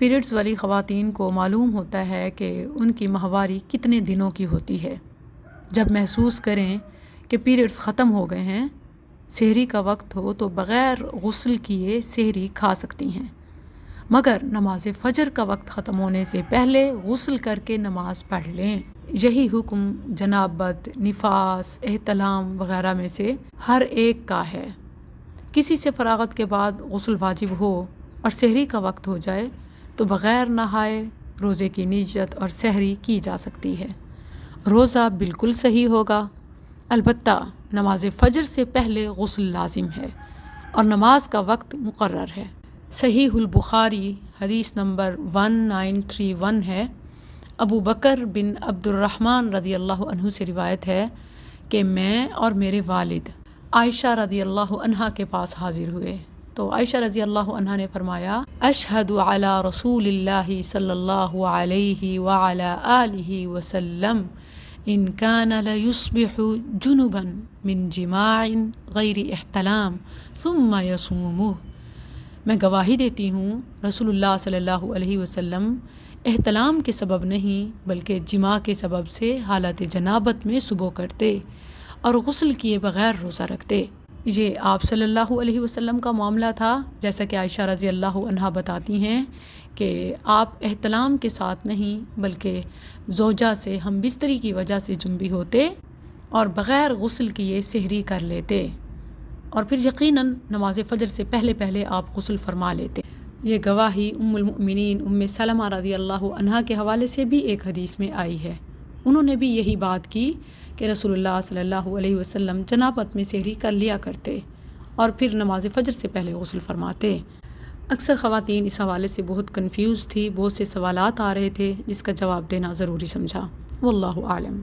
Periods والی خواتین کو معلوم ہوتا ہے کہ ان کی ماہواری کتنے دنوں کی ہوتی ہے۔ جب محسوس کریں کہ پیریڈز ختم ہو گئے ہیں، سحری کا وقت ہو تو بغیر غسل کیے سحری کھا سکتی ہیں، مگر نماز فجر کا وقت ختم ہونے سے پہلے غسل کر کے نماز پڑھ لیں۔ یہی حکم جنابت، نفاس، احتلام وغیرہ میں سے ہر ایک کا ہے۔ کسی سے فراغت کے بعد غسل واجب ہو اور سحری کا وقت ہو جائے تو بغیر نہائے روزے کی نیت اور سحری کی جا سکتی ہے۔ روزہ بالکل صحیح ہوگا، البتہ نماز فجر سے پہلے غسل لازم ہے اور نماز کا وقت مقرر ہے۔ صحیح البخاری حدیث نمبر 1931 ہے۔ ابو بکر بن عبد الرحمن رضی اللہ عنہ سے روایت ہے کہ میں اور میرے والد عائشہ رضی اللہ عنہ کے پاس حاضر ہوئے تو عائشہ رضی اللہ عنہ نے فرمایا، اشہد علی رسول اللہ صلی اللہ علیہ وعلی آلہ وسلم ان کان لیصبح جنبا من جماع غیر احتلام ثم یصومہ۔ میں گواہی دیتی ہوں رسول اللہ صلی اللہ علیہ وسلم احتلام کے سبب نہیں بلکہ جماع کے سبب سے حالت جنابت میں صبح کرتے اور غسل کیے بغیر روزہ رکھتے۔ یہ آپ صلی اللہ علیہ وسلم کا معاملہ تھا، جیسا کہ عائشہ رضی اللہ عنہا بتاتی ہیں کہ آپ احتلام کے ساتھ نہیں بلکہ زوجہ سے ہم بستری کی وجہ سے جنبی ہوتے اور بغیر غسل کیے سحری کر لیتے اور پھر یقیناً نماز فجر سے پہلے آپ غسل فرما لیتے۔ یہ گواہی ام المؤمنین ام سلمہ رضی اللہ عنہا کے حوالے سے بھی ایک حدیث میں آئی ہے۔ انہوں نے بھی یہی بات کی کہ رسول اللہ صلی اللہ علیہ وسلم جنابت میں سحری کر لیا کرتے اور پھر نماز فجر سے پہلے غسل فرماتے۔ اکثر خواتین اس حوالے سے بہت کنفیوز تھی، بہت سے سوالات آ رہے تھے جس کا جواب دینا ضروری سمجھا۔ واللہ عالم۔